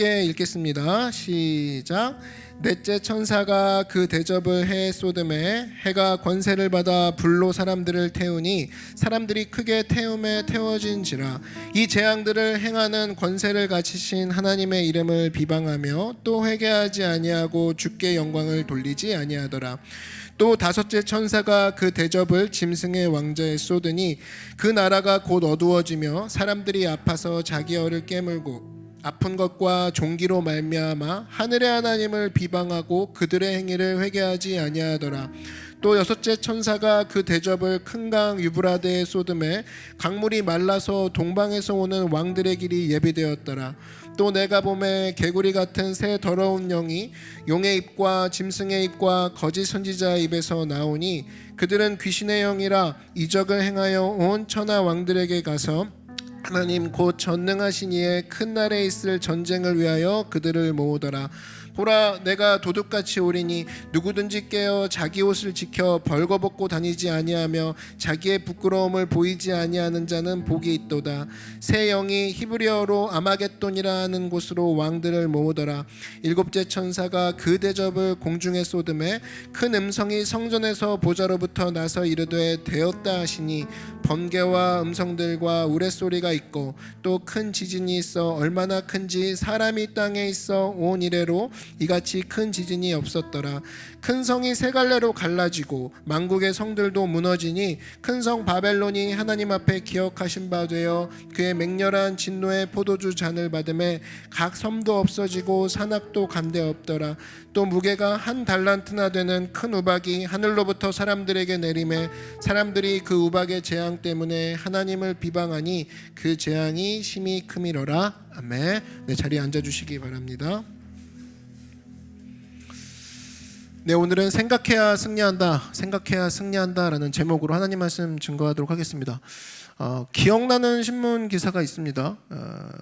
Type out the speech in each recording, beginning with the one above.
함께 읽겠습니다. 시작. 넷째 천사가 그 대접을 해 쏟음에 해가 권세를 받아 불로 사람들을 태우니 사람들이 크게 태움에 태워진지라. 이 재앙들을 행하는 권세를 가지신 하나님의 이름을 비방하며 또 회개하지 아니하고 주께 영광을 돌리지 아니하더라. 또 다섯째 천사가 그 대접을 짐승의 왕자에 쏟으니 그 나라가 곧 어두워지며 사람들이 아파서 자기 얼을 깨물고 아픈 것과 종기로 말미암아 하늘의 하나님을 비방하고 그들의 행위를 회개하지 아니하더라. 또 여섯째 천사가 그 대접을 큰 강 유브라데에 쏟음에 강물이 말라서 동방에서 오는 왕들의 길이 예비되었더라. 또 내가 보매 개구리 같은 새 더러운 영이 용의 입과 짐승의 입과 거짓 선지자의 입에서 나오니 그들은 귀신의 영이라 이적을 행하여 온 천하 왕들에게 가서 하나님 곧 전능하신 이의 큰 날에 있을 전쟁을 위하여 그들을 모으더라. 보라, 내가 도둑같이 오리니 누구든지 깨어 자기 옷을 지켜 벌거벗고 다니지 아니하며 자기의 부끄러움을 보이지 아니하는 자는 복이 있도다. 새 영이 히브리어로 아마겟돈이라 하는 곳으로 왕들을 모으더라. 일곱째 천사가 그 대접을 공중에 쏟음에 큰 음성이 성전에서 보좌로부터 나서 이르되 되었다 하시니 번개와 음성들과 우레소리가 있고 또 큰 지진이 있어 얼마나 큰지 사람이 땅에 있어 온 이래로 이같이 큰 지진이 없었더라. 큰 성이 세 갈래로 갈라지고 만국의 성들도 무너지니 큰 성 바벨론이 하나님 앞에 기억하신 바 되어 그의 맹렬한 진노의 포도주 잔을 받음에 각 섬도 없어지고 산악도 간데 없더라. 또 무게가 한 달란트나 되는 큰 우박이 하늘로부터 사람들에게 내림에 사람들이 그 우박의 재앙 때문에 하나님을 비방하니 그 재앙이 심히 크미러라. 아멘. 네, 자리에 앉아주시기 바랍니다. 네, 오늘은 생각해야 승리한다라는 제목으로 하나님 말씀 증거하도록 하겠습니다. 기억나는 신문 기사가 있습니다.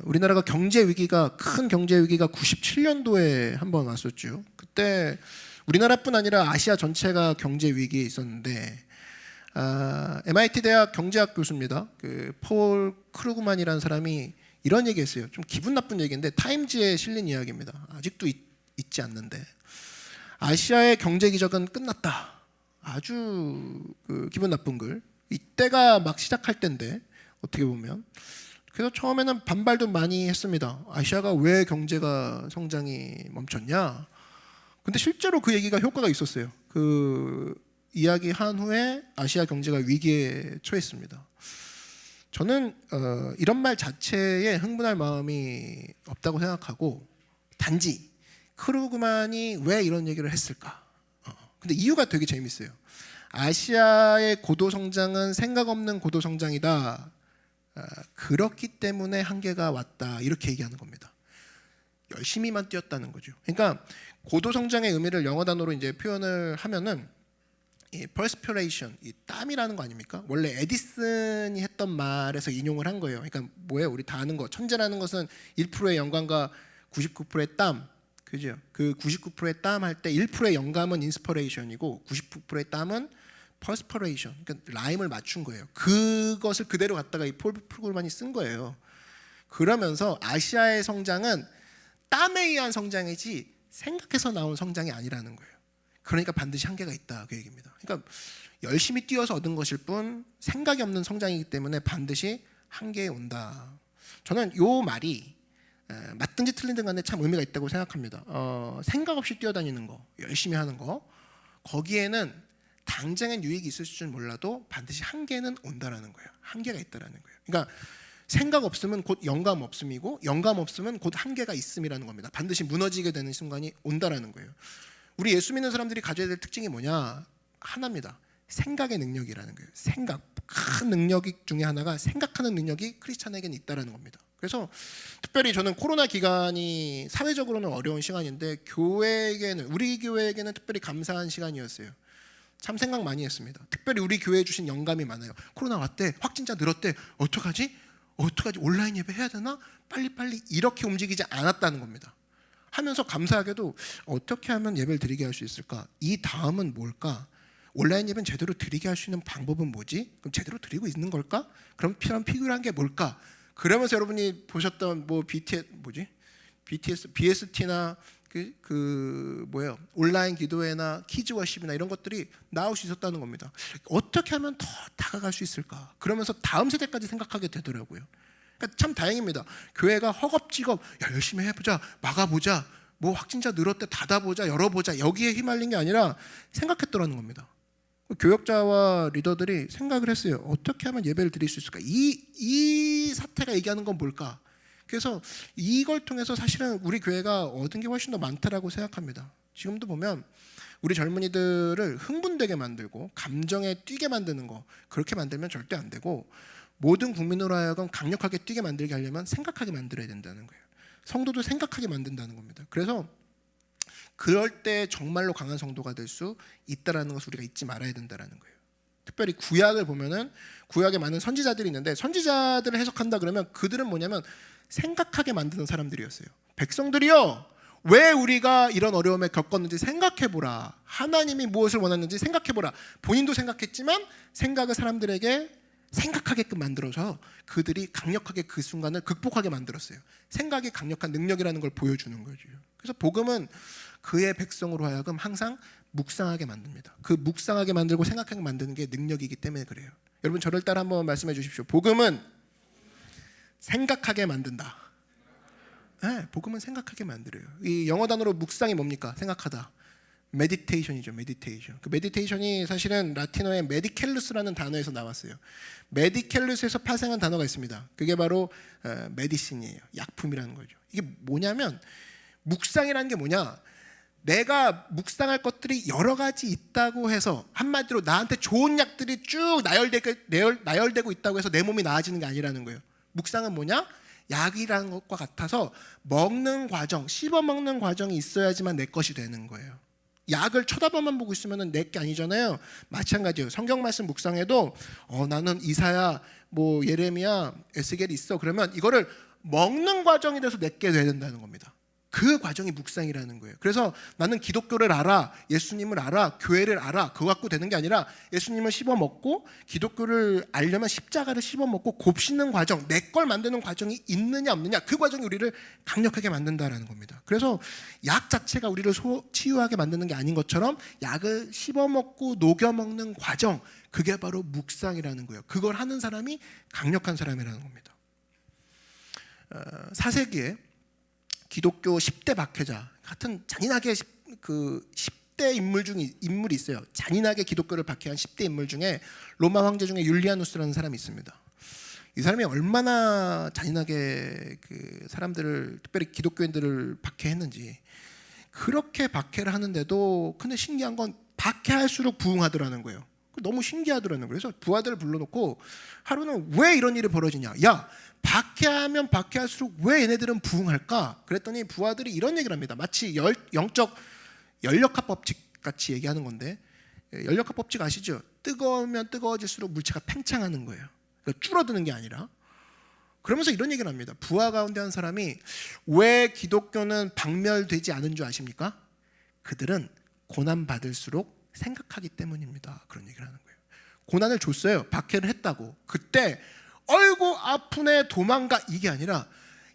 우리나라가 큰 경제 위기가 97년도에 한번 왔었죠. 그때 우리나라뿐 아니라 아시아 전체가 경제 위기에 있었는데 MIT 대학 경제학 교수입니다. 그 폴 크루그만이라는 사람이 이런 얘기했어요. 좀 기분 나쁜 얘기인데 타임지에 실린 이야기입니다. 아직도 있지 않는데 아시아의 경제 기적은 끝났다. 아주 기분 나쁜 글. 이때가 막 시작할 때인데 어떻게 보면 그래서 처음에는 반발도 많이 했습니다. 아시아가 왜 경제가 성장이 멈췄냐? 근데 실제로 그 얘기가 효과가 있었어요. 그 이야기 한 후에 아시아 경제가 위기에 처했습니다. 저는 이런 말 자체에 흥분할 마음이 없다고 생각하고 단지 크루그만이 왜 이런 얘기를 했을까? 근데 이유가 되게 재밌어요. 아시아의 고도성장은 생각 없는 고도성장이다. 그렇기 때문에 한계가 왔다. 이렇게 얘기하는 겁니다. 열심히만 뛰었다는 거죠. 그러니까 고도성장의 의미를 영어 단어로 이제 표현을 하면은 이 perspiration, 이 땀이라는 거 아닙니까? 원래 에디슨이 했던 말에서 인용을 한 거예요. 그러니까 뭐예요? 우리 다 아는 거. 천재라는 것은 1%의 영감과 99%의 땀. 그죠? 그 99%의 땀 할 때 1%의 영감은 인스퍼레이션이고 99%의 땀은 퍼스퍼레이션. 그러니까 라임을 맞춘 거예요. 그것을 그대로 갖다가 이 폴 크루그만이 쓴 거예요. 그러면서 아시아의 성장은 땀에 의한 성장이지 생각해서 나온 성장이 아니라는 거예요. 그러니까 반드시 한계가 있다 그 얘기입니다. 그러니까 열심히 뛰어서 얻은 것일 뿐 생각이 없는 성장이기 때문에 반드시 한계에 온다. 저는 이 말이 맞든지 틀린든 간에 참 의미가 있다고 생각합니다. 생각 없이 뛰어다니는 거, 열심히 하는 거, 거기에는 당장엔 유익이 있을 줄 몰라도 반드시 한계는 온다라는 거예요. 한계가 있다라는 거예요. 그러니까 생각 없으면 곧 영감 없음이고 영감 없으면 곧 한계가 있음이라는 겁니다. 반드시 무너지게 되는 순간이 온다라는 거예요. 우리 예수 믿는 사람들이 가져야 될 특징이 뭐냐? 하나입니다. 생각의 능력이라는 거예요. 생각, 큰 능력 중에 하나가 생각하는 능력이 크리스찬에게는 있다라는 겁니다. 그래서 특별히 저는 코로나 기간이 사회적으로는 어려운 시간인데 우리 교회에게는 특별히 감사한 시간이었어요. 참 생각 많이 했습니다. 특별히 우리 교회에 주신 영감이 많아요. 코로나 왔대, 확진자 늘었대, 어떡하지? 온라인 예배 해야 되나? 빨리빨리 이렇게 움직이지 않았다는 겁니다. 하면서 감사하게도 어떻게 하면 예배를 드리게 할 수 있을까? 이 다음은 뭘까? 온라인 예배는 제대로 드리게 할 수 있는 방법은 뭐지? 그럼 제대로 드리고 있는 걸까? 그럼 필요한 피규어한 게 뭘까? 그러면서 여러분이 보셨던 BTS BST나 뭐예요? 온라인 기도회나 키즈워십이나 이런 것들이 나올 수 있었다는 겁니다. 어떻게 하면 더 다가갈 수 있을까? 그러면서 다음 세대까지 생각하게 되더라고요. 그러니까 참 다행입니다. 교회가 허겁지겁 열심히 해보자, 막아보자, 뭐 확진자 늘었대 닫아보자, 열어보자 여기에 휘말린 게 아니라 생각했더라는 겁니다. 교역자와 리더들이 생각을 했어요. 어떻게 하면 예배를 드릴 수 있을까? 이 사태가 얘기하는 건 뭘까? 그래서 이걸 통해서 사실은 우리 교회가 얻은 게 훨씬 더 많다라고 생각합니다. 지금도 보면 우리 젊은이들을 흥분되게 만들고 감정에 뛰게 만드는 거, 그렇게 만들면 절대 안 되고, 모든 국민으로 하여금 강력하게 뛰게 만들게 하려면 생각하게 만들어야 된다는 거예요. 성도도 생각하게 만든다는 겁니다. 그래서 그럴 때 정말로 강한 성도가 될 수 있다라는 것을 우리가 잊지 말아야 된다는 거예요. 특별히 구약을 보면은 구약에 많은 선지자들이 있는데, 선지자들을 해석한다 그러면 그들은 뭐냐면 생각하게 만드는 사람들이었어요. 백성들이요, 왜 우리가 이런 어려움에 겪었는지 생각해보라. 하나님이 무엇을 원하는지 생각해보라. 본인도 생각했지만 생각을 사람들에게 생각하게끔 만들어서 그들이 강력하게 그 순간을 극복하게 만들었어요. 생각이 강력한 능력이라는 걸 보여주는 거죠. 그래서 복음은 그의 백성으로 하여금 항상 묵상하게 만듭니다. 그 묵상하게 만들고 생각하게 만드는 게 능력이기 때문에 그래요. 여러분 저를 따라 한번 말씀해 주십시오. 복음은 생각하게 만든다. 네, 복음은 생각하게 만들어요. 이 영어 단어로 묵상이 뭡니까? 생각하다. 메디테이션이죠. 메디테이션. 그 메디테이션이 사실은 라틴어의 메디켈루스라는 단어에서 나왔어요. 메디켈루스에서 파생한 단어가 있습니다. 그게 바로 메디신이에요. 약품이라는 거죠. 이게 뭐냐면 묵상이라는 게 뭐냐? 내가 묵상할 것들이 여러 가지 있다고 해서, 한마디로 나한테 좋은 약들이 쭉 나열되고 있다고 해서 내 몸이 나아지는 게 아니라는 거예요. 묵상은 뭐냐? 약이라는 것과 같아서 먹는 과정, 씹어 먹는 과정이 있어야지만 내 것이 되는 거예요. 약을 쳐다봐만 보고 있으면 내 게 아니잖아요. 마찬가지예요. 성경 말씀 묵상해도 나는 이사야, 뭐 예레미야, 에스겔이 있어. 그러면 이거를 먹는 과정이 돼서 내게 돼야 된다는 겁니다. 그 과정이 묵상이라는 거예요. 그래서 나는 기독교를 알아, 예수님을 알아, 교회를 알아, 그거 갖고 되는 게 아니라 예수님을 씹어먹고 기독교를 알려면 십자가를 씹어먹고 곱씹는 과정, 내 걸 만드는 과정이 있느냐 없느냐, 그 과정이 우리를 강력하게 만든다라는 겁니다. 그래서 약 자체가 우리를 치유하게 만드는 게 아닌 것처럼 약을 씹어먹고 녹여먹는 과정, 그게 바로 묵상이라는 거예요. 그걸 하는 사람이 강력한 사람이라는 겁니다. 4세기에 기독교 10대 박해자 같은 잔인하게 그 10대 인물이 있어요. 잔인하게 기독교를 박해한 10대 인물 중에 로마 황제 중에 율리아누스라는 사람이 있습니다. 이 사람이 얼마나 잔인하게 그 사람들을, 특별히 기독교인들을 박해했는지. 그렇게 박해를 하는데도 근데 신기한 건 박해할수록 부흥하더라는 거예요. 너무 신기하더라는 거예요. 그래서 부하들을 불러놓고 하루는 왜 이런 일이 벌어지냐, 야 박해하면 박해할수록 왜 얘네들은 부흥할까? 그랬더니 부하들이 이런 얘기를 합니다. 마치 영적 연력학 법칙 같이 얘기하는 건데, 연력학 법칙 아시죠? 뜨거우면 뜨거워질수록 물체가 팽창하는 거예요. 그러니까 줄어드는 게 아니라. 그러면서 이런 얘기를 합니다. 부하 가운데 한 사람이 왜 기독교는 박멸되지 않은 줄 아십니까? 그들은 고난 받을수록 생각하기 때문입니다. 그런 얘기를 하는 거예요. 고난을 줬어요. 박해를 했다고. 그때 어이구 아프네 도망가, 이게 아니라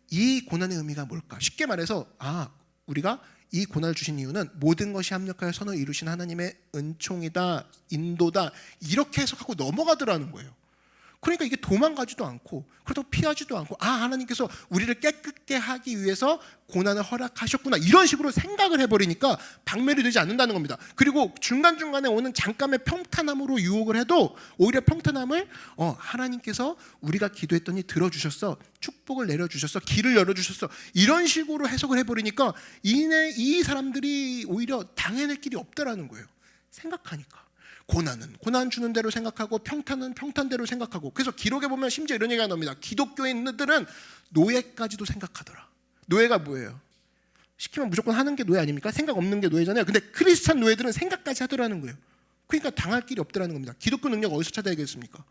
이 고난의 의미가 뭘까? 쉽게 말해서 우리가 이 고난을 주신 이유는 모든 것이 합력하여 선을 이루신 하나님의 은총이다, 인도다, 이렇게 해석하고 넘어가더라는 거예요. 그러니까 이게 도망가지도 않고 그렇다고 피하지도 않고, 하나님께서 우리를 깨끗게 하기 위해서 고난을 허락하셨구나, 이런 식으로 생각을 해버리니까 박멸이 되지 않는다는 겁니다. 그리고 중간중간에 오는 잠깐의 평탄함으로 유혹을 해도 오히려 평탄함을 하나님께서 우리가 기도했더니 들어주셨어, 축복을 내려주셨어, 길을 열어주셨어, 이런 식으로 해석을 해버리니까 이 사람들이 오히려 당해낼 길이 없다라는 거예요. 생각하니까. 고난은 고난 주는 대로 생각하고 평탄은 평탄대로 생각하고. 그래서 기록에 보면 심지어 이런 얘기가 나옵니다. 기독교인들은 노예까지도 생각하더라. 노예가 뭐예요? 시키면 무조건 하는 게 노예 아닙니까? 생각 없는 게 노예잖아요. 근데 크리스찬 노예들은 생각까지 하더라는 거예요. 그러니까 당할 길이 없더라는 겁니다. 기독교 능력 어디서 찾아야겠습니까?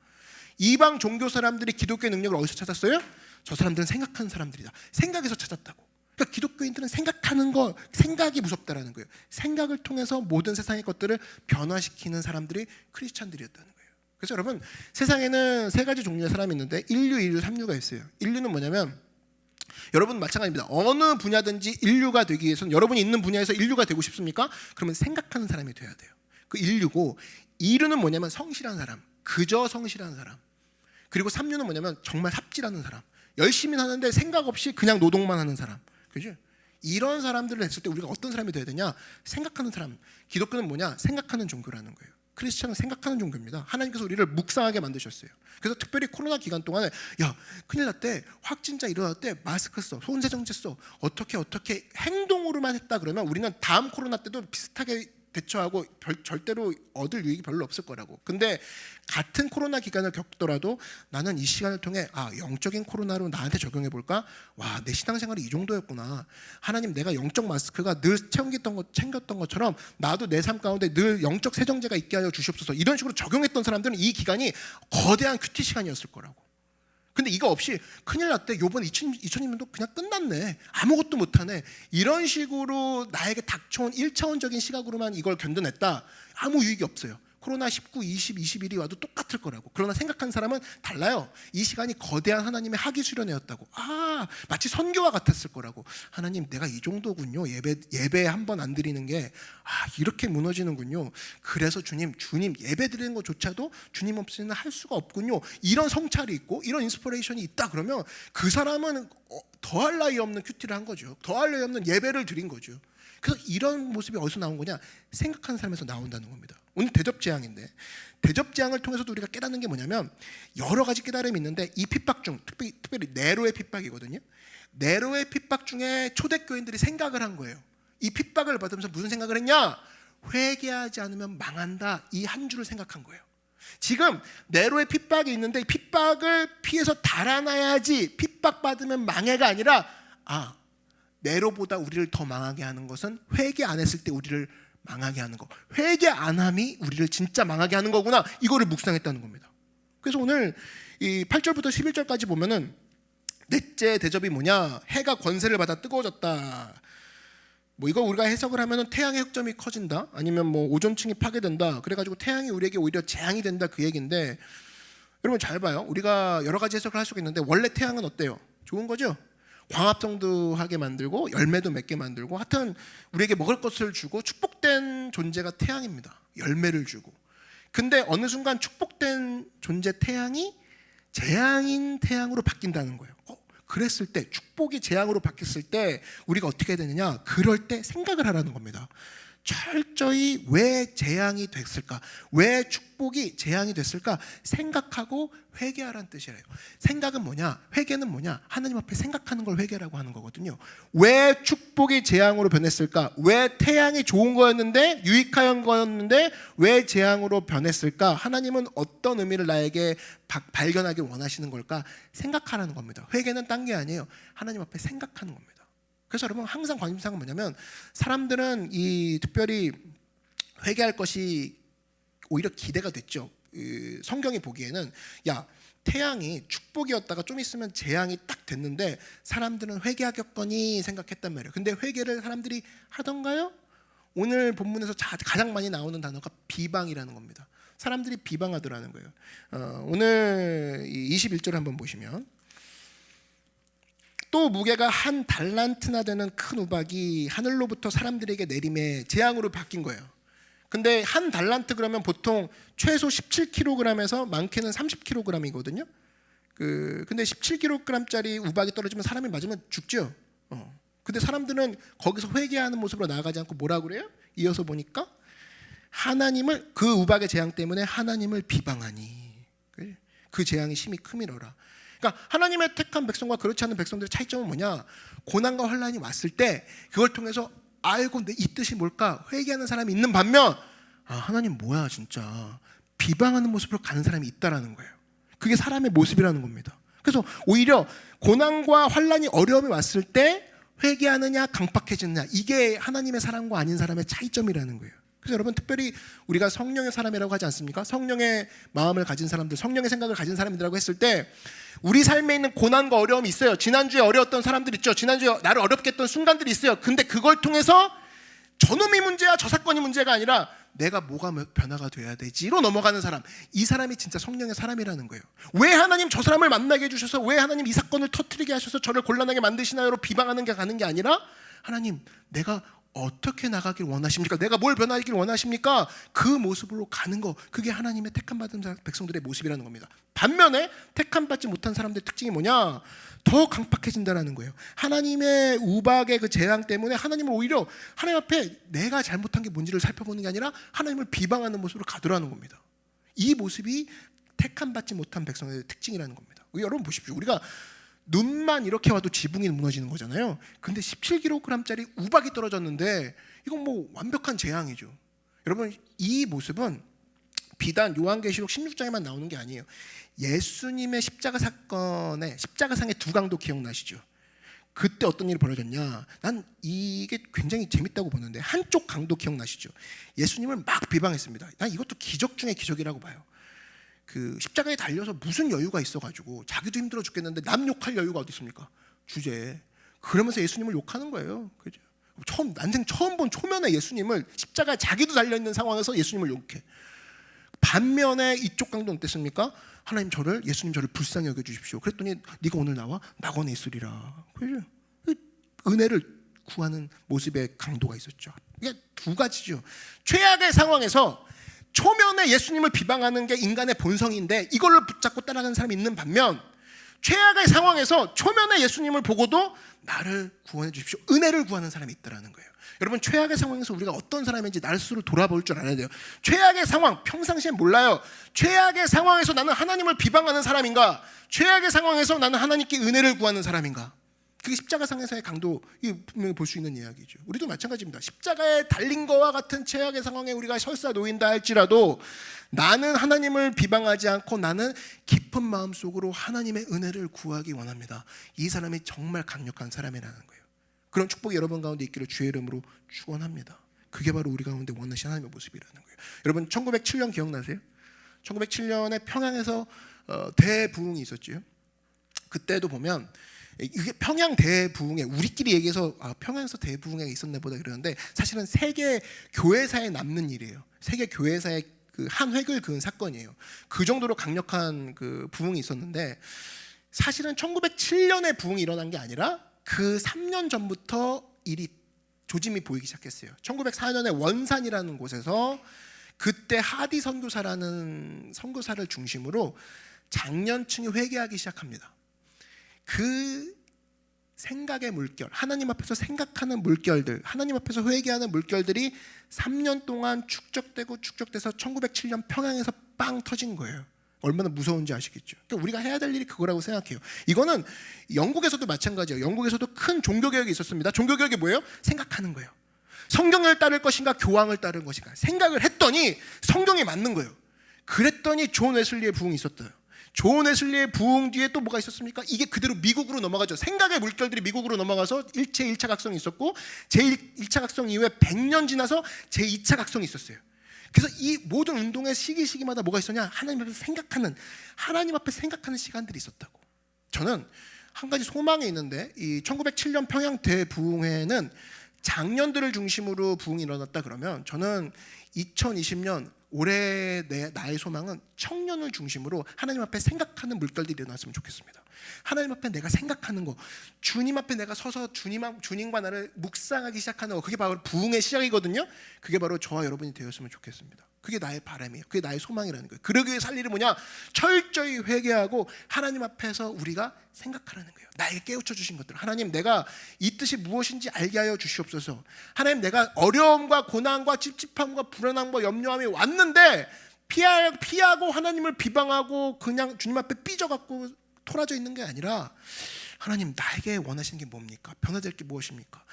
이방 종교 사람들이 기독교의 능력을 어디서 찾았어요? 저 사람들은 생각하는 사람들이다. 생각에서 찾았다고. 그러니까 기독교인들은 생각하는 거, 생각이 무섭다라는 거예요. 생각을 통해서 모든 세상의 것들을 변화시키는 사람들이 크리스찬들이었다는 거예요. 그래서 여러분, 세상에는 세 가지 종류의 사람이 있는데 인류, 2류, 3류가 있어요. 인류는 뭐냐면 여러분 마찬가지입니다. 어느 분야든지 인류가 되기 위해서는 여러분이 있는 분야에서 인류가 되고 싶습니까? 그러면 생각하는 사람이 돼야 돼요. 그 인류고, 2류는 뭐냐면 성실한 사람, 그저 성실한 사람. 그리고 3류는 뭐냐면 정말 삽질하는 사람, 열심히 하는데 생각 없이 그냥 노동만 하는 사람. 그죠? 이런 사람들을 했을 때 우리가 어떤 사람이 돼야 되냐? 생각하는 사람. 기독교는 뭐냐? 생각하는 종교라는 거예요. 크리스천은 생각하는 종교입니다. 하나님께서 우리를 묵상하게 만드셨어요. 그래서 특별히 코로나 기간 동안에 야 큰일 났대, 확진자 일어났대, 마스크 써, 손세정제 써, 어떻게 행동으로만 했다 그러면 우리는 다음 코로나 때도 비슷하게 대처하고 절대로 얻을 유익이 별로 없을 거라고. 근데 같은 코로나 기간을 겪더라도 나는 이 시간을 통해 영적인 코로나로 나한테 적용해 볼까? 와, 내 신앙생활이 이 정도였구나. 하나님, 내가 영적 마스크가 늘 챙겼던 것처럼 나도 내 삶 가운데 늘 영적 세정제가 있게 하여 주시옵소서. 이런 식으로 적용했던 사람들은 이 기간이 거대한 큐티 시간이었을 거라고. 근데 이거 없이 큰일 났대, 요번 2020년도 그냥 끝났네, 아무것도 못하네, 이런 식으로 나에게 닥쳐온 1차원적인 시각으로만 이걸 견뎌냈다, 아무 유익이 없어요. 코로나 19, 20, 21이 와도 똑같을 거라고. 그러나 생각한 사람은 달라요. 이 시간이 거대한 하나님의 학위 수련회였다고. 마치 선교와 같았을 거라고. 하나님, 내가 이 정도군요. 예배 한 번 안 드리는 게 이렇게 무너지는군요. 그래서 주님 예배 드리는 것조차도 주님 없이는 할 수가 없군요. 이런 성찰이 있고 이런 인스피레이션이 있다 그러면 그 사람은 더할 나위 없는 큐티를 한 거죠. 더할 나위 없는 예배를 드린 거죠. 그래서 이런 모습이 어디서 나온 거냐? 생각하는 사람에서 나온다는 겁니다. 오늘 대접재앙인데, 대접재앙을 통해서도 우리가 깨닫는 게 뭐냐면 여러 가지 깨달음이 있는데, 이 핍박 중 특별히 네로의 핍박이거든요. 네로의 핍박 중에 초대교인들이 생각을 한 거예요. 이 핍박을 받으면서 무슨 생각을 했냐? 회개하지 않으면 망한다, 이 한 줄을 생각한 거예요. 지금 네로의 핍박이 있는데 이 핍박을 피해서 달아나야지, 핍박받으면 망해가 아니라 네로보다 우리를 더 망하게 하는 것은 회개 안 했을 때 우리를 망하게 하는 거, 회개 안 함이 우리를 진짜 망하게 하는 거구나, 이거를 묵상했다는 겁니다. 그래서 오늘 이 8절부터 11절까지 보면은 넷째 대접이 뭐냐? 해가 권세를 받아 뜨거워졌다. 이거 우리가 해석을 하면은 태양의 흑점이 커진다, 아니면 오존층이 파괴된다, 그래가지고 태양이 우리에게 오히려 재앙이 된다, 그 얘기인데, 여러분 잘 봐요. 우리가 여러 가지 해석을 할 수가 있는데 원래 태양은 어때요? 좋은 거죠? 광합성도 하게 만들고 열매도 맺게 만들고, 하여튼 우리에게 먹을 것을 주고 축복된 존재가 태양입니다. 열매를 주고. 근데 어느 순간 축복된 존재 태양이 재앙인 태양으로 바뀐다는 거예요. 그랬을 때, 축복이 재앙으로 바뀌었을 때 우리가 어떻게 되느냐? 그럴 때 생각을 하라는 겁니다. 철저히 왜 재앙이 됐을까? 왜 축복이 재앙이 됐을까? 생각하고 회개하라는 뜻이래요. 생각은 뭐냐? 회개는 뭐냐? 하나님 앞에 생각하는 걸 회개라고 하는 거거든요. 왜 축복이 재앙으로 변했을까? 왜 태양이 좋은 거였는데, 유익한 거였는데 왜 재앙으로 변했을까? 하나님은 어떤 의미를 나에게 발견하길 원하시는 걸까? 생각하라는 겁니다. 회개는 딴 게 아니에요. 하나님 앞에 생각하는 겁니다. 그래서 여러분 항상 관심사가 뭐냐면, 사람들은 특별히 회개할 것이 오히려 기대가 됐죠. 성경이 보기에는 태양이 축복이었다가 좀 있으면 재앙이 딱 됐는데 사람들은 회개하겠거니 생각했단 말이에요. 근데 회개를 사람들이 하던가요? 오늘 본문에서 가장 많이 나오는 단어가 비방이라는 겁니다. 사람들이 비방하더라는 거예요. 오늘 21절 한번 보시면, 또 무게가 한 달란트나 되는 큰 우박이 하늘로부터 사람들에게 내림에 재앙으로 바뀐 거예요. 근데 한 달란트 그러면 보통 최소 17kg에서 많게는 30kg이거든요. 근데 17kg짜리 우박이 떨어지면 사람이 맞으면 죽죠. 근데 사람들은 거기서 회개하는 모습으로 나아가지 않고 뭐라 그래요? 이어서 보니까 하나님을, 그 우박의 재앙 때문에 하나님을 비방하니 그 재앙이 심히 크미러라. 그러니까 하나님의 택한 백성과 그렇지 않은 백성들의 차이점은 뭐냐? 고난과 환난이 왔을 때 그걸 통해서 알고 이 뜻이 뭘까? 회개하는 사람이 있는 반면, 하나님 뭐야 진짜, 비방하는 모습으로 가는 사람이 있다라는 거예요. 그게 사람의 모습이라는 겁니다. 그래서 오히려 고난과 환난이, 어려움이 왔을 때 회개하느냐 강팍해지느냐, 이게 하나님의 사람과 아닌 사람의 차이점이라는 거예요. 그래서 여러분 특별히 우리가 성령의 사람이라고 하지 않습니까? 성령의 마음을 가진 사람들, 성령의 생각을 가진 사람이라고 했을 때 우리 삶에 있는 고난과 어려움이 있어요. 지난주에 어려웠던 사람들 있죠. 지난주에 나를 어렵게 했던 순간들이 있어요. 근데 그걸 통해서 저놈이 문제야, 저 사건이 문제가 아니라 내가 뭐가 변화가 돼야 되지로 넘어가는 사람, 이 사람이 진짜 성령의 사람이라는 거예요. 왜 하나님 저 사람을 만나게 해주셔서, 왜 하나님 이 사건을 터뜨리게 하셔서 저를 곤란하게 만드시나요로 비방하는 게 가는 게 아니라, 하나님 내가 어떻게 나가길 원하십니까? 내가 뭘 변화하길 원하십니까? 그 모습으로 가는 거, 그게 하나님의 택함 받은 백성들의 모습이라는 겁니다. 반면에 택함 받지 못한 사람들의 특징이 뭐냐? 더 강팍해진다는 거예요. 하나님의 우박의 그 재앙 때문에 하나님을 오히려 하나님 앞에 내가 잘못한 게 뭔지를 살펴보는 게 아니라 하나님을 비방하는 모습으로 가더라는 겁니다. 이 모습이 택함 받지 못한 백성의 특징이라는 겁니다. 여러분 보십시오. 우리가 눈만 이렇게 와도 지붕이 무너지는 거잖아요. 근데 17kg짜리 우박이 떨어졌는데 이건 뭐 완벽한 재앙이죠. 여러분 이 모습은 비단 요한계시록 16장에만 나오는 게 아니에요. 예수님의 십자가 사건의 십자가상의 두 강도 기억나시죠? 그때 어떤 일이 벌어졌냐? 난 이게 굉장히 재밌다고 보는데, 한쪽 강도 기억나시죠? 예수님을 막 비방했습니다. 난 이것도 기적 중에 기적이라고 봐요. 그 십자가에 달려서 무슨 여유가 있어가지고 자기도 힘들어 죽겠는데 남 욕할 여유가 어디 있습니까? 주제에. 그러면서 예수님을 욕하는 거예요. 그죠? 난생 처음 본 초면에 예수님을, 십자가에 자기도 달려있는 상황에서 예수님을 욕해. 반면에 이쪽 강도는 어땠습니까? 하나님 예수님 저를 불쌍히 여겨주십시오. 그랬더니 네가 오늘 나와 낙원에 있으리라. 그죠? 은혜를 구하는 모습의 강도가 있었죠. 이게 두 가지죠. 최악의 상황에서 초면에 예수님을 비방하는 게 인간의 본성인데 이걸로 붙잡고 따라가는 사람이 있는 반면, 최악의 상황에서 초면에 예수님을 보고도 나를 구원해 주십시오, 은혜를 구하는 사람이 있다는 거예요. 여러분 최악의 상황에서 우리가 어떤 사람인지 나를 스스로 돌아볼 줄 알아야 돼요. 최악의 상황, 평상시엔 몰라요. 최악의 상황에서 나는 하나님을 비방하는 사람인가, 최악의 상황에서 나는 하나님께 은혜를 구하는 사람인가. 그게 십자가상에서의 강도, 이게 분명히 볼 수 있는 이야기죠. 우리도 마찬가지입니다. 십자가에 달린 거와 같은 최악의 상황에 우리가 설사 놓인다 할지라도 나는 하나님을 비방하지 않고 나는 깊은 마음속으로 하나님의 은혜를 구하기 원합니다. 이 사람이 정말 강력한 사람이라는 거예요. 그런 축복이 여러분 가운데 있기를 주의 이름으로 축원합니다. 그게 바로 우리 가운데 원하시는 하나님의 모습이라는 거예요. 여러분 1907년 기억나세요? 1907년에 평양에서 대부흥이 있었죠. 그때도 보면 이게 평양 대부흥에, 우리끼리 얘기해서 평양에서 대부흥회가 있었나 보다 그러는데 사실은 세계 교회사에 남는 일이에요. 세계 교회사의 그 한 획을 그은 사건이에요. 그 정도로 강력한 그 부흥이 있었는데, 사실은 1907년에 부흥이 일어난 게 아니라 그 3년 전부터 일이 조짐이 보이기 시작했어요. 1904년에 원산이라는 곳에서 그때 하디 선교사라는 선교사를 중심으로 장년층이 회개하기 시작합니다. 그 생각의 물결, 하나님 앞에서 생각하는 물결들, 하나님 앞에서 회개하는 물결들이 3년 동안 축적돼서 1907년 평양에서 빵 터진 거예요. 얼마나 무서운지 아시겠죠? 그러니까 우리가 해야 될 일이 그거라고 생각해요. 이거는 영국에서도 마찬가지예요. 영국에서도 큰 종교개혁이 있었습니다. 종교개혁이 뭐예요? 생각하는 거예요. 성경을 따를 것인가 교황을 따를 것인가 생각을 했더니 성경이 맞는 거예요. 그랬더니 존 웨슬리의 부흥이 있었대요. 존 웨슬리의 부흥 뒤에 또 뭐가 있었습니까? 이게 그대로 미국으로 넘어가죠. 생각의 물결들이 미국으로 넘어가서 제1차 각성이 있었고, 제1차 각성 이후에 100년 지나서 제2차 각성이 있었어요. 그래서 이 모든 운동의 시기마다 뭐가 있었냐? 하나님 앞에 생각하는 시간들이 있었다고. 저는 한 가지 소망이 있는데, 이 1907년 평양 대부흥회는 장년들을 중심으로 부흥이 일어났다 그러면, 저는 2020년 올해 나의 소망은 청년을 중심으로 하나님 앞에 생각하는 물결들이 일어났으면 좋겠습니다. 하나님 앞에 내가 생각하는 거, 주님 앞에 내가 서서 주님과 나를 묵상하기 시작하는 거, 그게 바로 부흥의 시작이거든요. 그게 바로 저와 여러분이 되었으면 좋겠습니다. 그게 나의 바람이에요. 그게 나의 소망이라는 거예요. 그러기 위해 살 일이 뭐냐? 철저히 회개하고 하나님 앞에서 우리가 생각하라는 거예요. 나에게 깨우쳐 주신 것들, 하나님 내가 이 뜻이 무엇인지 알게 하여 주시옵소서. 하나님 내가 어려움과 고난과 찝찝함과 불안함과 염려함이 왔는데 피하고 하나님을 비방하고 그냥 주님 앞에 삐져갖고 토라져 있는 게 아니라, 하나님 나에게 원하시는 게 뭡니까? 변화될 게 무엇입니까?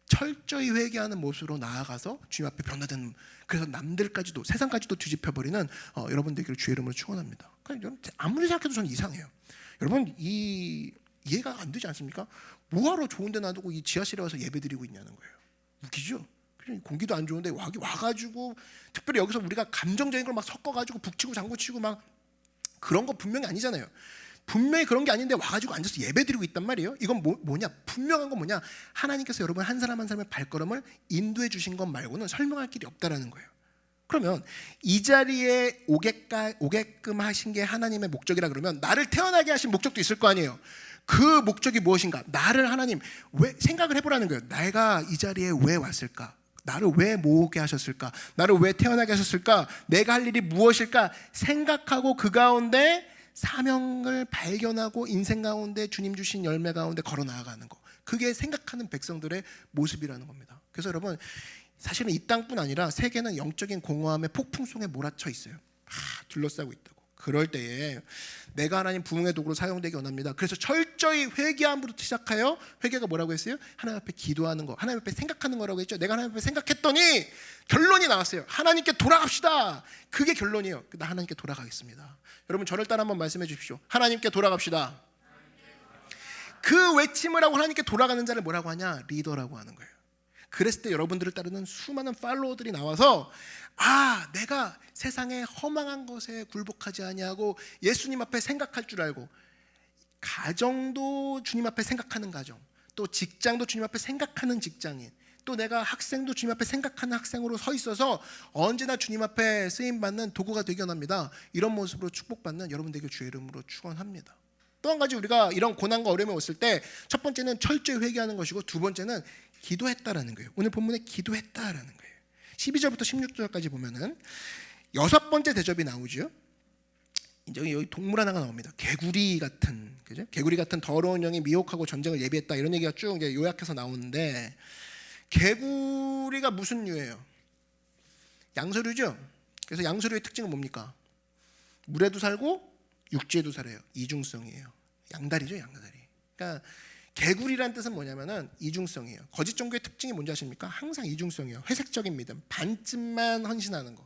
철저히 회개하는 모습으로 나아가서 주님 앞에 변화되는, 그래서 남들까지도 세상까지도 뒤집혀버리는 여러분 되기를 주의 이름으로 축원합니다. 그러니까 아무리 생각해도 저는 이상해요. 여러분 이해가 안 되지 않습니까? 뭐하러 좋은 데 놔두고 이 지하실에 와서 예배드리고 있냐는 거예요. 웃기죠? 공기도 안 좋은데 와가지고, 특별히 여기서 우리가 감정적인 걸 막 섞어가지고 북치고 장구치고 막 그런 거 분명히 아니잖아요. 분명히 그런 게 아닌데 와가지고 앉아서 예배드리고 있단 말이에요. 이건 뭐냐? 분명한 건 뭐냐? 하나님께서 여러분 한 사람 한 사람의 발걸음을 인도해 주신 것 말고는 설명할 길이 없다라는 거예요. 그러면 이 자리에 오게끔 하신 게 하나님의 목적이라 그러면 나를 태어나게 하신 목적도 있을 거 아니에요. 그 목적이 무엇인가? 나를 하나님 왜 생각을 해보라는 거예요. 내가 이 자리에 왜 왔을까? 나를 왜 모으게 하셨을까? 나를 왜 태어나게 하셨을까? 내가 할 일이 무엇일까? 생각하고 그 가운데 사명을 발견하고 인생 가운데 주님 주신 열매 가운데 걸어 나아가는 거. 그게 생각하는 백성들의 모습이라는 겁니다. 그래서 여러분, 사실은 이 땅뿐 아니라 세계는 영적인 공허함의 폭풍송에 몰아쳐 있어요. 둘러싸고 있다고. 그럴 때에 내가 하나님 부흥의 도구로 사용되기 원합니다. 그래서 철저히 회개함부터 시작하여, 회개가 뭐라고 했어요? 하나님 앞에 기도하는 거, 하나님 앞에 생각하는 거라고 했죠. 내가 하나님 앞에 생각했더니 결론이 나왔어요. 하나님께 돌아갑시다. 그게 결론이에요. 나 하나님께 돌아가겠습니다. 여러분, 저를 따라 한번 말씀해 주십시오. 하나님께 돌아갑시다. 그 외침을 하고 하나님께 돌아가는 자를 뭐라고 하냐? 리더라고 하는 거예요. 그랬을 때 여러분들을 따르는 수많은 팔로워들이 나와서 내가 세상의 허망한 것에 굴복하지 아니하고 예수님 앞에 생각할 줄 알고, 가정도 주님 앞에 생각하는 가정, 또 직장도 주님 앞에 생각하는 직장인, 또 내가 학생도 주님 앞에 생각하는 학생으로 서 있어서 언제나 주님 앞에 쓰임받는 도구가 되기 원합니다. 이런 모습으로 축복받는 여러분 되길 주의 이름으로 축원합니다. 또 한 가지, 우리가 이런 고난과 어려움이 왔을 때 첫 번째는 철저히 회개하는 것이고, 두 번째는 기도했다라는 거예요. 오늘 본문에 기도했다라는 거예요. 12절부터 16절까지 보면은 여섯 번째 대접이 나오죠. 이제 여기 동물 하나가 나옵니다. 개구리 같은, 그죠? 개구리 같은 더러운 영이 미혹하고 전쟁을 예비했다, 이런 얘기가 쭉 이제 요약해서 나오는데, 개구리가 무슨 류예요? 양서류죠. 그래서 양서류의 특징은 뭡니까? 물에도 살고 육지에도 살아요. 이중성이에요. 양다리죠, 양다리. 그러니까 개구리란 뜻은 뭐냐면은 이중성이에요. 거짓 종교의 특징이 뭔지 아십니까? 항상 이중성이에요. 회색적인 믿음, 반쯤만 헌신하는 거.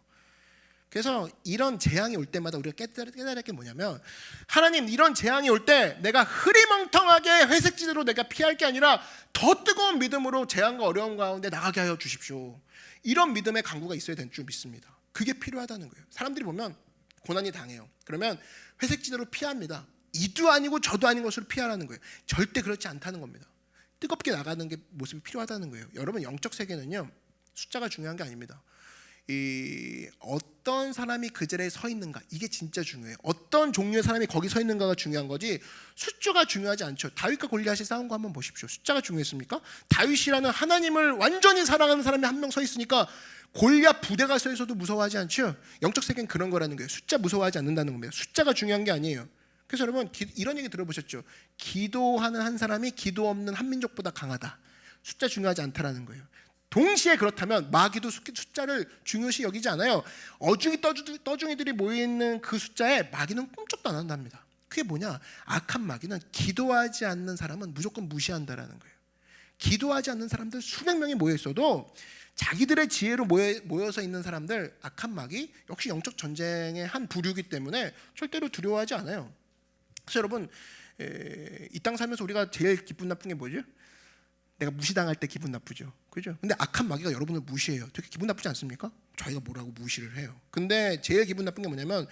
그래서 이런 재앙이 올 때마다 우리가 깨달을 게 뭐냐면, 하나님, 이런 재앙이 올 때 내가 흐리멍텅하게 회색지대로 내가 피할 게 아니라 더 뜨거운 믿음으로 재앙과 어려움 가운데 나가게 하여 주십시오. 이런 믿음의 강구가 있어야 되는 줄 믿습니다. 그게 필요하다는 거예요. 사람들이 보면 고난이 당해요. 그러면 회색지대로 피합니다. 이도 아니고 저도 아닌 것으로 피하라는 거예요. 절대 그렇지 않다는 겁니다. 뜨겁게 나가는 게 모습이 필요하다는 거예요. 여러분, 영적 세계는요, 숫자가 중요한 게 아닙니다. 어떤 사람이 그 자리에 서 있는가, 이게 진짜 중요해요. 어떤 종류의 사람이 거기 서 있는가가 중요한 거지 숫자가 중요하지 않죠. 다윗과 골리앗이 싸운 거 한번 보십시오. 숫자가 중요했습니까? 다윗이라는 하나님을 완전히 사랑하는 사람이 한 명 서 있으니까 골리앗 부대가 서 있어도 무서워하지 않죠. 영적 세계는 그런 거라는 거예요. 숫자 무서워하지 않는다는 겁니다. 숫자가 중요한 게 아니에요. 그래서 여러분, 이런 얘기 들어보셨죠? 기도하는 한 사람이 기도 없는 한 민족보다 강하다. 숫자 중요하지 않다라는 거예요. 동시에 그렇다면 마귀도 숫자를 중요시 여기지 않아요. 어중이 떠중이들이 모여있는 그 숫자에 마귀는 꿈쩍도 안 한답니다. 그게 뭐냐? 악한 마귀는 기도하지 않는 사람은 무조건 무시한다라는 거예요. 기도하지 않는 사람들 수백 명이 모여 있어도 자기들의 지혜로 모여서 있는 사람들, 악한 마귀, 역시 영적 전쟁의 한 부류이기 때문에 절대로 두려워하지 않아요. 그래서 여러분, 이 땅 살면서 우리가 제일 기분 나쁜 게 뭐죠? 내가 무시당할 때 기분 나쁘죠. 그죠? 근데 악한 마귀가 여러분을 무시해요. 되게 기분 나쁘지 않습니까? 자기가 뭐라고 무시를 해요. 근데 제일 기분 나쁜 게 뭐냐면,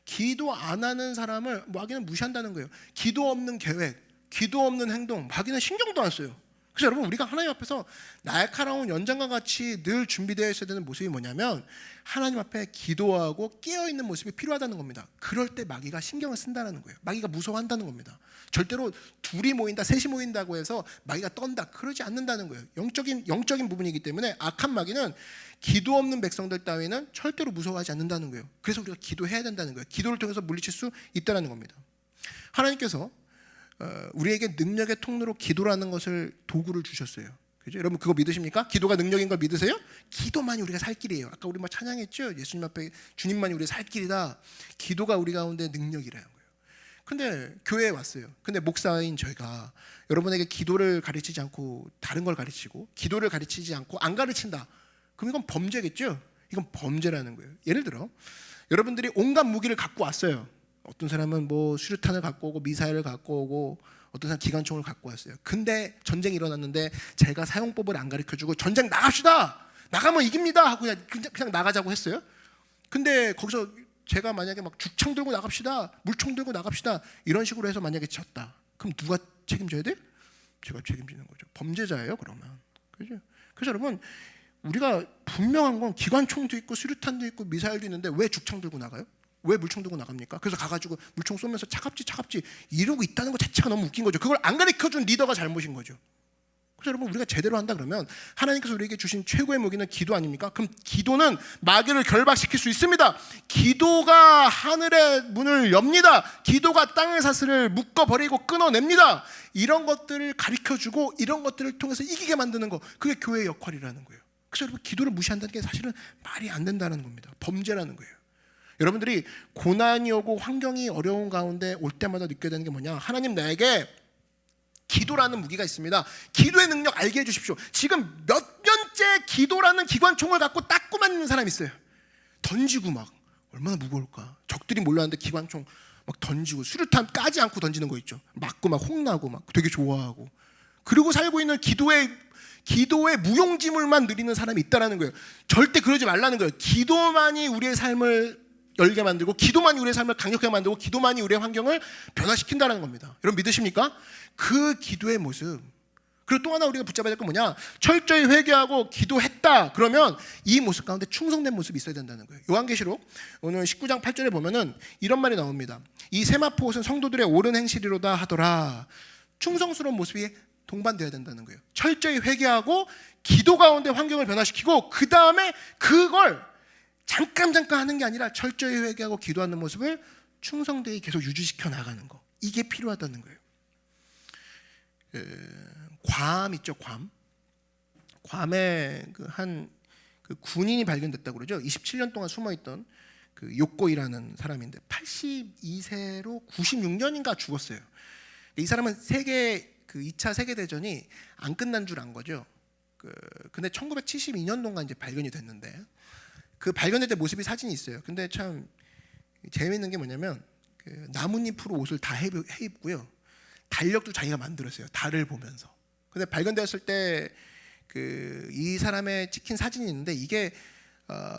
기도 안 하는 사람을 마귀는 무시한다는 거예요. 기도 없는 계획, 기도 없는 행동, 마귀는 신경도 안 써요. 그래서 여러분, 우리가 하나님 앞에서 날카로운 연장과 같이 늘 준비되어 있어야 되는 모습이 뭐냐면, 하나님 앞에 기도하고 깨어있는 모습이 필요하다는 겁니다. 그럴 때 마귀가 신경을 쓴다는 거예요. 마귀가 무서워한다는 겁니다. 절대로 둘이 모인다, 셋이 모인다고 해서 마귀가 떤다, 그러지 않는다는 거예요. 영적인 부분이기 때문에 악한 마귀는 기도 없는 백성들 따위는 절대로 무서워하지 않는다는 거예요. 그래서 우리가 기도해야 된다는 거예요. 기도를 통해서 물리칠 수 있다는 겁니다. 하나님께서 우리에게 능력의 통로로 기도라는 것을 도구를 주셨어요. 그죠? 여러분, 그거 믿으십니까? 기도가 능력인 걸 믿으세요? 기도만이 우리가 살 길이에요. 아까 우리 막 찬양했죠? 예수님 앞에 주님만이 우리의 살 길이다. 기도가 우리 가운데 능력이라는 거예요. 근데 교회에 왔어요. 근데 목사인 저희가 여러분에게 기도를 가르치지 않고 다른 걸 가르치고, 기도를 가르치지 않고 안 가르친다, 그럼 이건 범죄겠죠? 이건 범죄라는 거예요. 예를 들어 여러분들이 온갖 무기를 갖고 왔어요. 어떤 사람은 뭐 수류탄을 갖고 오고 미사일을 갖고 오고, 어떤 사람은 기관총을 갖고 왔어요. 근데 전쟁이 일어났는데 제가 사용법을 안 가르쳐주고 전쟁 나갑시다, 나가면 이깁니다 하고 그냥 나가자고 했어요. 근데 거기서 제가 만약에 막 죽창 들고 나갑시다, 물총 들고 나갑시다, 이런 식으로 해서 만약에 졌다, 그럼 누가 책임져야 돼? 제가 책임지는 거죠. 범죄자예요, 그러면. 그죠? 그래서 여러분, 우리가 분명한 건 기관총도 있고 수류탄도 있고 미사일도 있는데 왜 죽창 들고 나가요? 왜 물총 들고 나갑니까? 그래서 가가지고 물총 쏘면서 차갑지 이러고 있다는 것 자체가 너무 웃긴 거죠. 그걸 안 가르쳐준 리더가 잘못인 거죠. 그래서 여러분, 우리가 제대로 한다 그러면 하나님께서 우리에게 주신 최고의 무기는 기도 아닙니까? 그럼 기도는 마귀를 결박시킬 수 있습니다. 기도가 하늘의 문을 엽니다. 기도가 땅의 사슬을 묶어버리고 끊어냅니다. 이런 것들을 가르쳐주고 이런 것들을 통해서 이기게 만드는 거, 그게 교회의 역할이라는 거예요. 그래서 여러분, 기도를 무시한다는 게 사실은 말이 안 된다는 겁니다. 범죄라는 거예요. 여러분들이 고난이 오고 환경이 어려운 가운데 올 때마다 느껴야 되는 게 뭐냐? 하나님, 나에게 기도라는 무기가 있습니다. 기도의 능력 알게 해주십시오. 지금 몇 년째 기도라는 기관총을 갖고 닦고만 있는 사람이 있어요. 던지고 막, 얼마나 무거울까. 적들이 몰려왔는데 기관총 막 던지고, 수류탄 까지 않고 던지는 거 있죠. 맞고 막 혼나고 막 되게 좋아하고, 그리고 살고 있는 기도의 무용지물만 누리는 사람이 있다는 거예요. 절대 그러지 말라는 거예요. 기도만이 우리의 삶을 열게 만들고, 기도만이 우리의 삶을 강력하게 만들고, 기도만이 우리의 환경을 변화시킨다는 겁니다. 여러분, 믿으십니까? 그 기도의 모습. 그리고 또 하나 우리가 붙잡아야 될 건 뭐냐? 철저히 회개하고 기도했다 그러면 이 모습 가운데 충성된 모습이 있어야 된다는 거예요. 요한계시록 오늘 19장 8절에 보면은 이런 말이 나옵니다. 이 세마포 옷은 성도들의 옳은 행실이로다 하더라. 충성스러운 모습이 동반되어야 된다는 거예요. 철저히 회개하고 기도 가운데 환경을 변화시키고, 그 다음에 그걸 잠깐 하는 게 아니라 철저히 회개하고 기도하는 모습을 충성되게 계속 유지시켜 나가는 거, 이게 필요하다는 거예요. 괌 있죠, 괌. 괌에 그 군인이 발견됐다고 그러죠. 27년 동안 숨어있던 그 요코이라는 사람인데 82세로 96년인가 죽었어요. 이 사람은 2차 세계대전이 안 끝난 줄 안 거죠. 근데 1972년도인가 이제 발견이 됐는데, 그 발견될 때 모습이 사진이 있어요. 근데 참 재미있는 게 뭐냐면, 그 나뭇잎으로 옷을 다 해입고요. 달력도 자기가 만들었어요. 달을 보면서. 근데 발견되었을 때 이 사람의 찍힌 사진이 있는데, 이게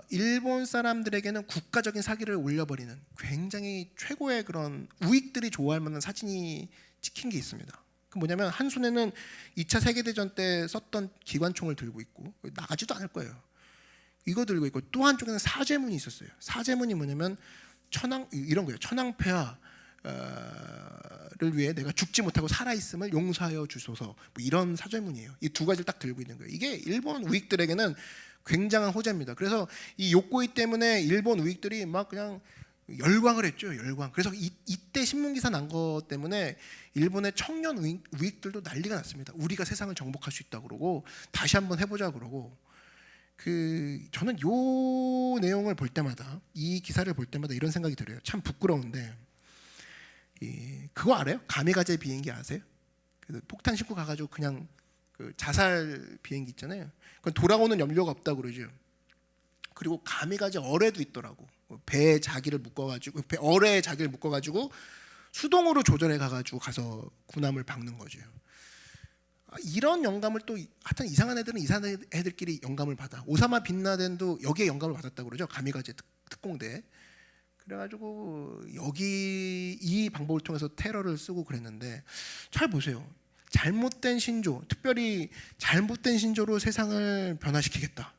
일본 사람들에게는 국가적인 사기를 올려버리는 굉장히 최고의 그런 우익들이 좋아할 만한 사진이 찍힌 게 있습니다. 그 뭐냐면, 한 손에는 2차 세계대전 때 썼던 기관총을 들고 있고, 나가지도 않을 거예요. 이거 들고 있고, 또 한쪽에는 사죄문이 있었어요. 사죄문이 뭐냐면 이런 거예요. 천황폐하를 위해 내가 죽지 못하고 살아있음을 용서하여 주소서, 뭐 이런 사죄문이에요. 이 두 가지를 딱 들고 있는 거예요. 이게 일본 우익들에게는 굉장한 호재입니다. 그래서 이 요코이 때문에 일본 우익들이 막 그냥 열광을 했죠. 열광. 그래서 이때 신문기사 난 것 때문에 일본의 청년 우익들도 난리가 났습니다. 우리가 세상을 정복할 수 있다고 그러고, 다시 한번 해보자 그러고. 저는 요 내용을 볼 때마다, 이 기사를 볼 때마다 이런 생각이 들어요. 참 부끄러운데, 그거 알아요? 가미가제 비행기 아세요? 폭탄 싣고 가가지고 그냥 그 자살 비행기 있잖아요. 그건 돌아오는 연료가 없다고 그러죠. 그리고 가미가제 어뢰도 있더라고. 배에 자기를 묶어가지고, 어뢰에 자기를 묶어가지고 수동으로 조절해 가가지고 가서 군함을 박는 거죠. 이런 영감을 또 하여튼 이상한 애들은 이상한 애들끼리 영감을 받아. 오사마 빈라덴도 여기에 영감을 받았다고 그러죠. 가미가제 특공대. 그래가지고 여기 이 방법을 통해서 테러를 쓰고 그랬는데, 잘 보세요. 잘못된 신조, 특별히 잘못된 신조로 세상을 변화시키겠다.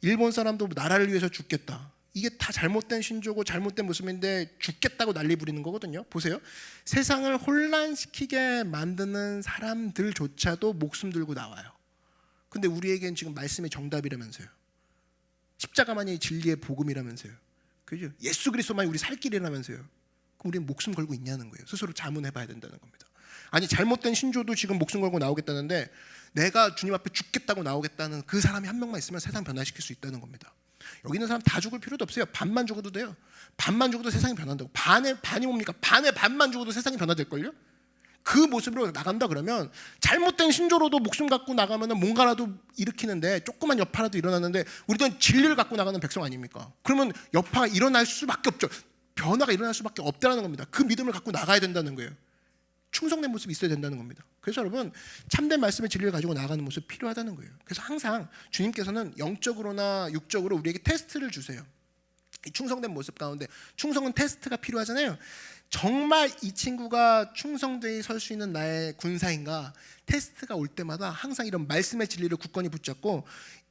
일본 사람도 나라를 위해서 죽겠다. 이게 다 잘못된 신조고 잘못된 모습인데 죽겠다고 난리 부리는 거거든요. 보세요. 세상을 혼란시키게 만드는 사람들조차도 목숨 들고 나와요. 근데 우리에겐 지금 말씀이 정답이라면서요. 십자가만이 진리의 복음이라면서요. 그죠? 예수 그리스도만이 우리 살 길이라면서요. 그럼 우리는 목숨 걸고 있냐는 거예요. 스스로 자문해봐야 된다는 겁니다. 아니, 잘못된 신조도 지금 목숨 걸고 나오겠다는데, 내가 주님 앞에 죽겠다고 나오겠다는 그 사람이 한 명만 있으면 세상 변화시킬 수 있다는 겁니다. 여기 있는 사람 다 죽을 필요도 없어요. 반만 죽어도 돼요. 반만 죽어도 세상이 변한다고. 반이 뭡니까? 반의 반만 죽어도 세상이 변화될걸요? 그 모습으로 나간다 그러면, 잘못된 신조로도 목숨 갖고 나가면 뭔가라도 일으키는데, 조그만 여파라도 일어나는데, 우리는 진리를 갖고 나가는 백성 아닙니까? 그러면 여파가 일어날 수밖에 없죠. 변화가 일어날 수밖에 없다는 겁니다. 그 믿음을 갖고 나가야 된다는 거예요. 충성된 모습이 있어야 된다는 겁니다. 그래서 여러분, 참된 말씀의 진리를 가지고 나가는 모습이 필요하다는 거예요. 그래서 항상 주님께서는 영적으로나 육적으로 우리에게 테스트를 주세요. 이 충성된 모습 가운데, 충성은 테스트가 필요하잖아요. 정말 이 친구가 충성되게 설 수 있는 나의 군사인가, 테스트가 올 때마다 항상 이런 말씀의 진리를 굳건히 붙잡고,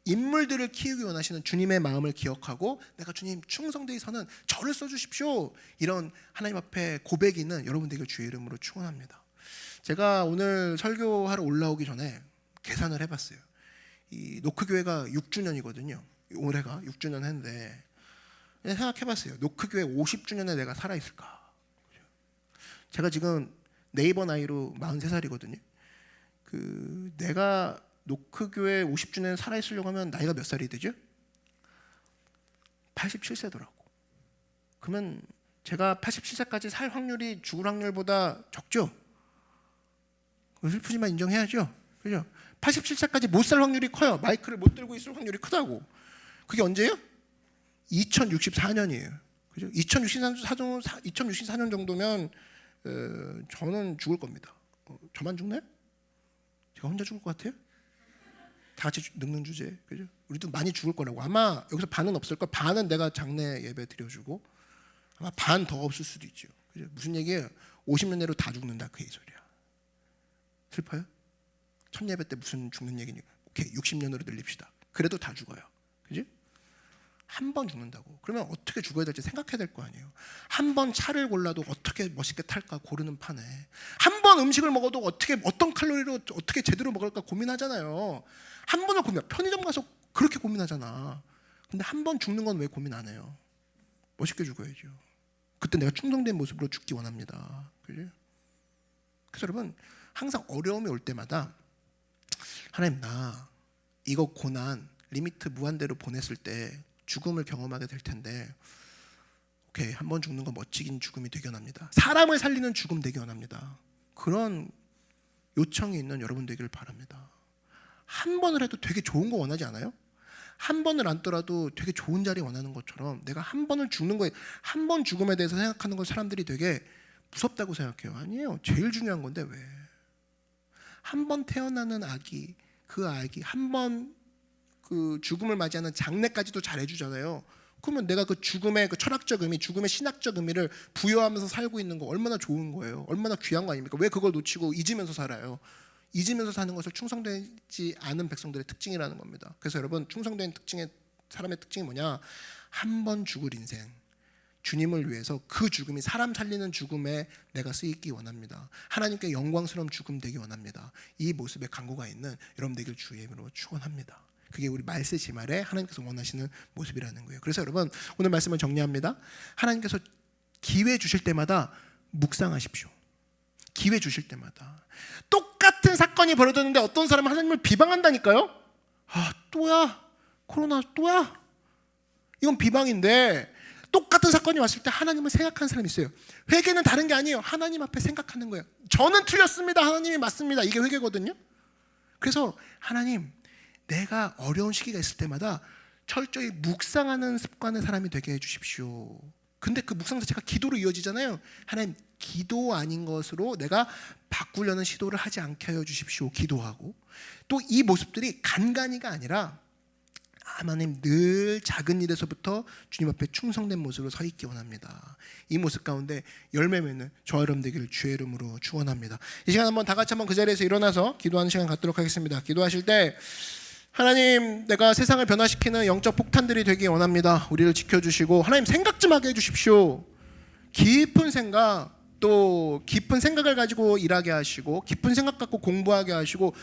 인물들을 키우기 원하시는 주님의 마음을 기억하고 내가 주님 충성되어서는 저를 써주십시오. 이런 하나님 앞에 고백이 있는 여러분들에게 주의 이름으로 축원합니다. 제가 오늘 설교하러 올라오기 전에 계산을 해봤어요. 이 노크교회가 6주년이거든요. 올해가 6주년 했는데 생각해봤어요. 노크교회 50주년에 내가 살아있을까? 제가 지금 네이버 나이로 43살이거든요. 내가 노크교회 50주년에 살아있으려고 하면 나이가 몇 살이 되죠? 87세더라고. 그러면 제가 87세까지 살 확률이 죽을 확률보다 적죠? 슬프지만 인정해야죠. 그죠? 87세까지 못 살 확률이 커요. 마이크를 못 들고 있을 확률이 크다고. 그게 언제예요? 2064년이에요. 그죠? 2064년 정도면 저는 죽을 겁니다. 저만 죽나요? 제가 혼자 죽을 것 같아요? 다 같이 늙는 주제, 그죠? 우리도 많이 죽을 거라고. 아마 여기서 반은 없을 거. 반은 내가 장례 예배 드려주고 아마 반 더 없을 수도 있죠. 그죠? 무슨 얘기예요? 50년 내로 다 죽는다 그 소리야. 슬퍼요? 첫 예배 때 무슨 죽는 얘기니? 오케이, 60년으로 늘립시다. 그래도 다 죽어요. 그지? 한 번 죽는다고. 그러면 어떻게 죽어야 될지 생각해야 될 거 아니에요. 한 번 차를 골라도 어떻게 멋있게 탈까 고르는 판에 한 번 음식을 먹어도 어떤 칼로리로 어떻게 제대로 먹을까 고민하잖아요. 한 번을 고민. 편의점 가서 그렇게 고민하잖아. 근데 한 번 죽는 건 왜 고민 안 해요? 멋있게 죽어야죠. 그때 내가 충성된 모습으로 죽기 원합니다. 그죠? 그래서 여러분 항상 어려움이 올 때마다 하나님 나 이거 고난 리미트 무한대로 보냈을 때 죽음을 경험하게 될 텐데 오케이 한 번 죽는 건 멋지긴 죽음이 되기 원합니다. 사람을 살리는 죽음 되기 원합니다. 그런 요청이 있는 여러분들에게 바랍니다. 한 번을 해도 되게 좋은 거 원하지 않아요? 한 번을 안더라도 되게 좋은 자리 원하는 것처럼 내가 한 번을 죽는 거에 한 번 죽음에 대해서 생각하는 걸 사람들이 되게 무섭다고 생각해요. 아니에요. 제일 중요한 건데 왜? 한 번 태어나는 아기, 그 아기 한 번 그 죽음을 맞이하는 장례까지도 잘해주잖아요. 그러면 내가 그 죽음의 그 철학적 의미, 죽음의 신학적 의미를 부여하면서 살고 있는 거 얼마나 좋은 거예요. 얼마나 귀한 거 아닙니까? 왜 그걸 놓치고 잊으면서 살아요? 잊으면서 사는 것을 충성되지 않은 백성들의 특징이라는 겁니다. 그래서 여러분 충성된 사람의 특징이 뭐냐? 한 번 죽을 인생, 주님을 위해서 그 죽음이 사람 살리는 죽음에 내가 쓰이기 원합니다. 하나님께 영광스러운 죽음 되기 원합니다. 이 모습에 간구가 있는 여러분 되길 주의 이름으로 축원합니다. 그게 우리 말세지말에 하나님께서 원하시는 모습이라는 거예요. 그래서 여러분 오늘 말씀을 정리합니다. 하나님께서 기회 주실 때마다 묵상하십시오. 기회 주실 때마다 똑같은 사건이 벌어졌는데 어떤 사람은 하나님을 비방한다니까요. 아 또야 코로나 또야. 이건 비방인데 똑같은 사건이 왔을 때 하나님을 생각하는 사람이 있어요. 회개는 다른 게 아니에요. 하나님 앞에 생각하는 거예요. 저는 틀렸습니다. 하나님이 맞습니다. 이게 회개거든요. 그래서 하나님 내가 어려운 시기가 있을 때마다 철저히 묵상하는 습관의 사람이 되게 해주십시오. 근데 그 묵상 자체가 기도로 이어지잖아요. 하나님 기도 아닌 것으로 내가 바꾸려는 시도를 하지 않게 하여 주십시오. 기도하고 또 이 모습들이 간간이가 아니라 하나님 늘 작은 일에서부터 주님 앞에 충성된 모습으로 서 있기 원합니다. 이 모습 가운데 열매 맺는 저와 여러분 되기를 주의 이름으로 축원합니다. 이 시간 한번 다 같이 한번 그 자리에서 일어나서 기도하는 시간 갖도록 하겠습니다. 기도하실 때 하나님 내가 세상을 변화시키는 영적 폭탄들이 되기 원합니다. 우리를 지켜주시고 하나님 생각 좀 하게 해주십시오. 깊은 생각 또 깊은 생각을 가지고 일하게 하시고 깊은 생각 갖고 공부하게 하시고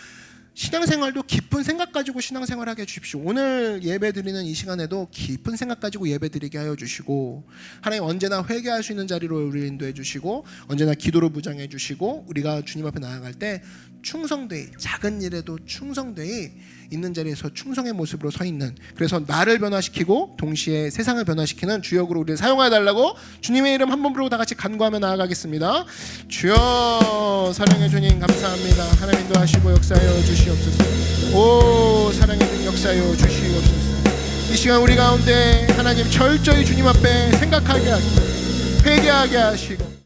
신앙생활도 깊은 생각 가지고 신앙생활하게 해주십시오. 오늘 예배 드리는 이 시간에도 깊은 생각 가지고 예배 드리게 하여 주시고 하나님 언제나 회개할 수 있는 자리로 우리를 인도해 주시고 언제나 기도로 무장해 주시고 우리가 주님 앞에 나아갈 때 충성되이 작은 일에도 충성되이 있는 자리에서 충성의 모습으로 서 있는 그래서 나를 변화시키고 동시에 세상을 변화시키는 주역으로 우리를 사용하여 달라고 주님의 이름 한 번 부르고 다 같이 간구하며 나아가겠습니다. 주여 사랑의 주님 감사합니다. 하나님 인도하시고 역사하여 주시옵소서. 오 사랑의 주님 역사하여 주시옵소서. 이 시간 우리 가운데 하나님 철저히 주님 앞에 생각하게 하시고 회개하게 하시고